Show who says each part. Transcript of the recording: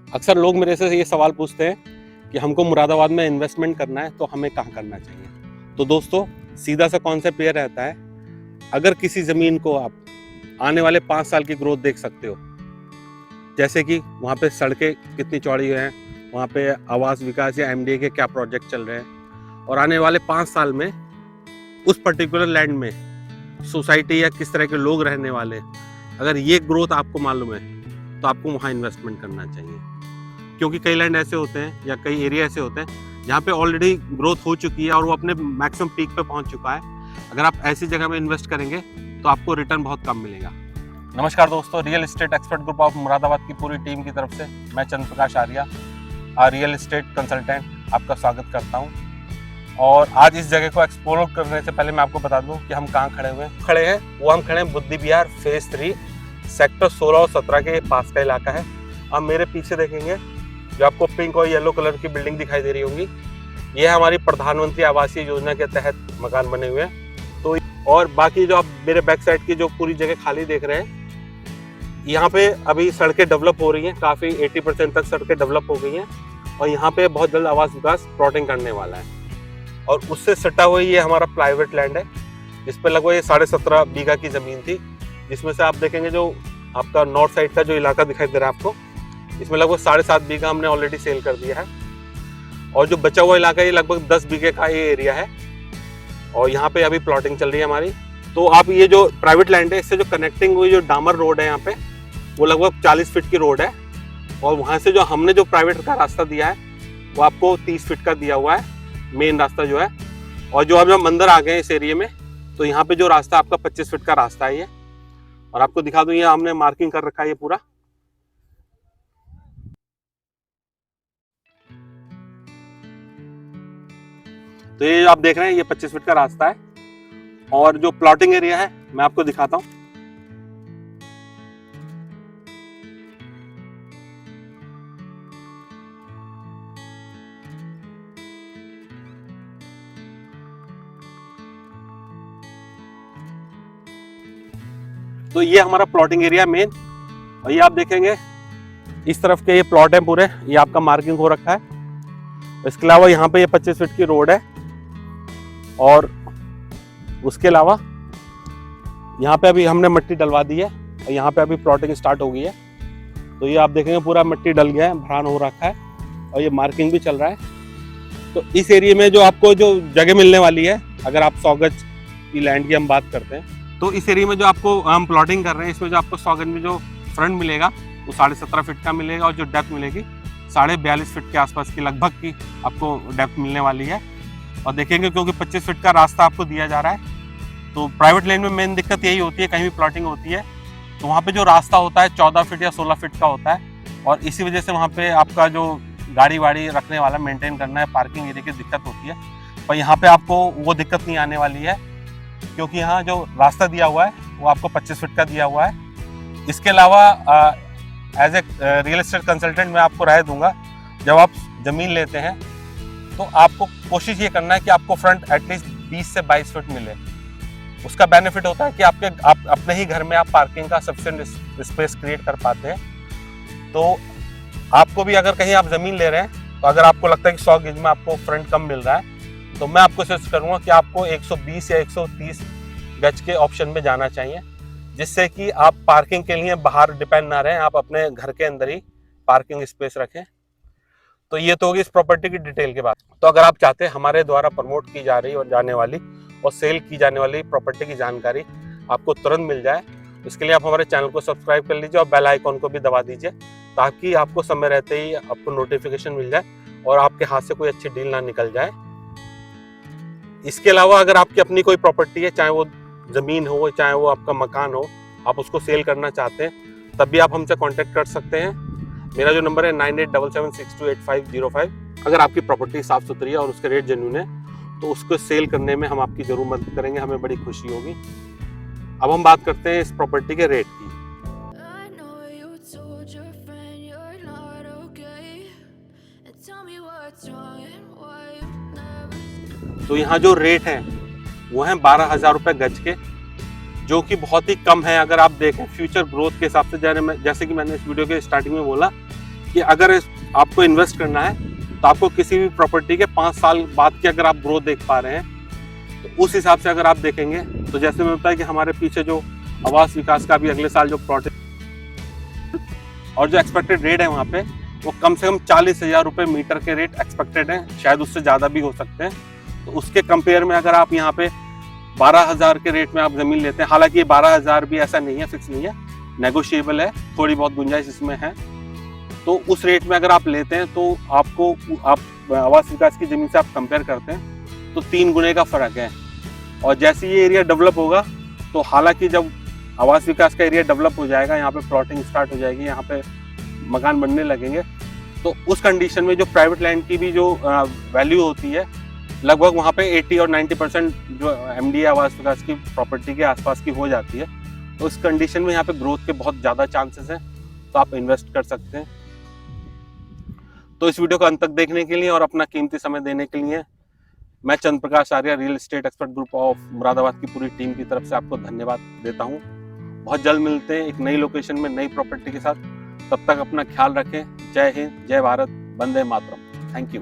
Speaker 1: अक्सर लोग मेरे से ये सवाल पूछते हैं कि हमको मुरादाबाद में इन्वेस्टमेंट करना है तो हमें कहाँ करना चाहिए। तो दोस्तों, सीधा सा कॉन्सेप्ट ये रहता है, अगर किसी ज़मीन को आप आने वाले 5 साल की ग्रोथ देख सकते हो, जैसे कि वहाँ पे सड़कें कितनी चौड़ी हैं, वहाँ पे आवास विकास या एमडीए के क्या प्रोजेक्ट चल रहे हैं, और आने वाले 5 साल में उस पर्टिकुलर लैंड में सोसाइटी या किस तरह के लोग रहने वाले, अगर ये ग्रोथ आपको मालूम है तो आपको वहाँ इन्वेस्टमेंट करना चाहिए। क्योंकि कई लैंड ऐसे होते हैं या कई एरिया ऐसे होते हैं जहाँ पे ऑलरेडी ग्रोथ हो चुकी है और वो अपने मैक्सिमम पीक पे पहुंच चुका है। अगर आप ऐसी जगह में इन्वेस्ट करेंगे तो आपको रिटर्न बहुत कम मिलेगा। नमस्कार दोस्तों, real estate expert group of Moradabad की पूरी टीम की तरफ से मैं चंद्र प्रकाश आर्या, रियल एस्टेट कंसल्टेंट, आपका स्वागत करता हूँ। और आज इस जगह को एक्सप्लोर करने से पहले मैं आपको बता दूं कि हम कहाँ खड़े हैं। वो हम खड़े हैं बुद्धि विहार फेज 3 सेक्टर 16 और 17 के पास का इलाका है। आप मेरे पीछे देखेंगे जो आपको पिंक और येलो कलर की बिल्डिंग दिखाई दे रही होंगी, ये हमारी प्रधानमंत्री आवासीय योजना के तहत मकान बने हुए हैं। तो और बाकी जो आप मेरे बैक साइड की जो पूरी जगह खाली देख रहे हैं, यहाँ पे अभी सड़कें डेवलप हो रही हैं, काफ़ी 80% तक सड़कें डेवलप हो गई हैं और यहाँ पे बहुत जल्द आवास विकास प्लॉटिंग करने वाला है। और उससे सटा हुआ ये हमारा प्राइवेट लैंड है, इस पर लगभग ये 17.5 बीघा की ज़मीन थी, जिसमें से आप देखेंगे जो आपका नॉर्थ साइड का जो इलाका दिखाई दे रहा है आपको, इसमें लगभग 7.5 बीघा हमने ऑलरेडी सेल कर दिया है। और जो बचा हुआ इलाका ये लगभग 10 बीघे का ये एरिया है और यहाँ पे अभी प्लॉटिंग चल रही है हमारी। तो आप ये जो प्राइवेट लैंड है, इससे जो कनेक्टिंग हुई जो डामर रोड है यहाँ पे, वो लगभग 40 फीट की रोड है। और वहाँ से जो हमने जो प्राइवेट का रास्ता दिया है वो आपको 30 फीट का दिया हुआ है, मेन रास्ता जो है। और जो अब हम अंदर आ गए हैं इस एरिया में, तो यहाँ पे जो रास्ता आपका 25 फीट का रास्ता है ये। और आपको दिखा दूं, ये हमने मार्किंग कर रखा है ये पूरा। तो ये आप देख रहे हैं, ये 25 फीट का रास्ता है। और जो प्लॉटिंग एरिया है मैं आपको दिखाता हूँ। तो ये हमारा प्लॉटिंग एरिया मेन, और ये आप देखेंगे इस तरफ के ये प्लॉट है पूरे, ये आपका मार्किंग हो रखा है। इसके अलावा यहाँ पे ये 25 फीट की रोड है और उसके अलावा यहाँ पे अभी हमने मिट्टी डलवा दी है और यहाँ पे अभी प्लॉटिंग स्टार्ट हो गई है। तो ये आप देखेंगे पूरा मिट्टी डल गया है, भरान हो रखा है और ये मार्किंग भी चल रहा है। तो इस एरिया में जो आपको जो जगह मिलने वाली है, अगर आप 100 गज की लैंड की हम बात करते हैं, तो इस एरिया में जो आपको हम प्लॉटिंग कर रहे हैं, इसमें जो आपको 100 गज में जो फ्रंट मिलेगा वो 17.5 फीट का मिलेगा और जो डेप्थ मिलेगी 42.5 फीट के आसपास की लगभग की आपको डेप्थ मिलने वाली है। और देखेंगे क्योंकि 25 फीट का रास्ता आपको दिया जा रहा है, तो प्राइवेट लैंड में मेन दिक्कत यही होती है, कहीं भी प्लॉटिंग होती है तो वहाँ पे जो रास्ता होता है 14 फीट या 16 फीट का होता है। और इसी वजह से वहाँ पे आपका जो गाड़ी वाड़ी रखने वाला मेंटेन करना है, पार्किंग एरिया की दिक्कत होती है। पर यहाँ पे आपको वो दिक्कत नहीं आने वाली है, क्योंकि यहाँ जो रास्ता दिया हुआ है वो आपको 25 फीट का दिया हुआ है। इसके अलावा as a real estate consultant मैं आपको राय दूंगा, जब आप ज़मीन लेते हैं तो आपको कोशिश ये करना है कि आपको फ्रंट एटलीस्ट 20 से 22 फीट मिले। उसका बेनिफिट होता है कि आप अपने ही घर में आप पार्किंग का सफिशिएंट स्पेस क्रिएट कर पाते हैं। तो आपको भी अगर कहीं आप ज़मीन ले रहे हैं, तो अगर आपको लगता है कि 100 गज में आपको फ्रंट कम मिल रहा है, तो मैं आपको सजेस्ट करूँगा कि आपको 120 या 130 गज के ऑप्शन में जाना चाहिए, जिससे कि आप पार्किंग के लिए बाहर डिपेंड ना रहें, आप अपने घर के अंदर ही पार्किंग स्पेस रखें। तो ये तो होगी इस प्रॉपर्टी की डिटेल के बाद। तो अगर आप चाहते हैं हमारे द्वारा प्रमोट की जा रही और जाने वाली और सेल की जाने वाली प्रॉपर्टी की जानकारी आपको तुरंत मिल जाए, इसके लिए आप हमारे चैनल को सब्सक्राइब कर लीजिए और बेल आइकॉन को भी दबा दीजिए, ताकि आपको समय रहते ही आपको नोटिफिकेशन मिल जाए और आपके हाथ से कोई अच्छी डील ना निकल जाए। इसके अलावा अगर आपकी अपनी कोई प्रॉपर्टी है, चाहे वो ज़मीन हो चाहे वो आपका मकान हो, आप उसको सेल करना चाहते हैं, तब भी आप हमसे कांटेक्ट कर सकते हैं। मेरा जो नंबर है 9877628505। अगर आपकी प्रॉपर्टी साफ़ सुथरी है और उसके रेट जेन्युइन है, तो उसको सेल करने में हम आपकी ज़रूर मदद करेंगे, हमें बड़ी खुशी होगी। अब हम बात करते हैं इस प्रॉपर्टी के रेट की। तो यहाँ जो रेट है वो है 12,000 रुपये गज के, जो कि बहुत ही कम है। अगर आप देखें फ्यूचर ग्रोथ के हिसाब से, जैसे कि मैंने इस वीडियो के स्टार्टिंग में बोला कि अगर आपको इन्वेस्ट करना है तो आपको किसी भी प्रॉपर्टी के 5 साल बाद की अगर आप ग्रोथ देख पा रहे हैं तो उस हिसाब से अगर आप देखेंगे तो जैसे मैं बताया कि हमारे पीछे जो आवास विकास का भी अगले साल जो प्रोजेक्ट और जो एक्सपेक्टेड रेट है वहाँ पे वो कम से कम 40,000 रुपये मीटर के रेट एक्सपेक्टेड है, शायद उससे ज़्यादा भी हो सकते हैं। तो उसके कंपेयर में अगर आप यहाँ पे 12,000 के रेट में आप जमीन लेते हैं, हालांकि ये 12,000 भी ऐसा नहीं है, फिक्स नहीं है, नेगोशिएबल है, थोड़ी बहुत गुंजाइश इसमें है। तो उस रेट में अगर आप लेते हैं तो आपको आप आवास विकास की जमीन से आप कंपेयर करते हैं तो 3 गुने का फर्क है। और जैसे ये एरिया डेवलप होगा तो हालांकि जब आवास विकास का एरिया डेवलप हो जाएगा, यहाँ पे प्लॉटिंग स्टार्ट हो जाएगी, यहाँ पे मकान बनने लगेंगे, तो उस कंडीशन में जो प्राइवेट लैंड की भी जो वैल्यू होती है लगभग वहाँ पे 80 और 90% जो एमडीए आवास विकास की प्रॉपर्टी के आसपास की हो जाती है। तो उस कंडीशन में यहाँ पे ग्रोथ के बहुत ज़्यादा चांसेस हैं, तो आप इन्वेस्ट कर सकते हैं। तो इस वीडियो को अंत तक देखने के लिए और अपना कीमती समय देने के लिए मैं Chandra Prakash Arya, real estate expert group of Moradabad की पूरी टीम की तरफ से आपको धन्यवाद देता हूँ। बहुत जल्द मिलते हैं एक नई लोकेशन में नई प्रॉपर्टी के साथ। तब तक अपना ख्याल रखें। जय हिंद, जय भारत, वंदे मातरम। Thank you.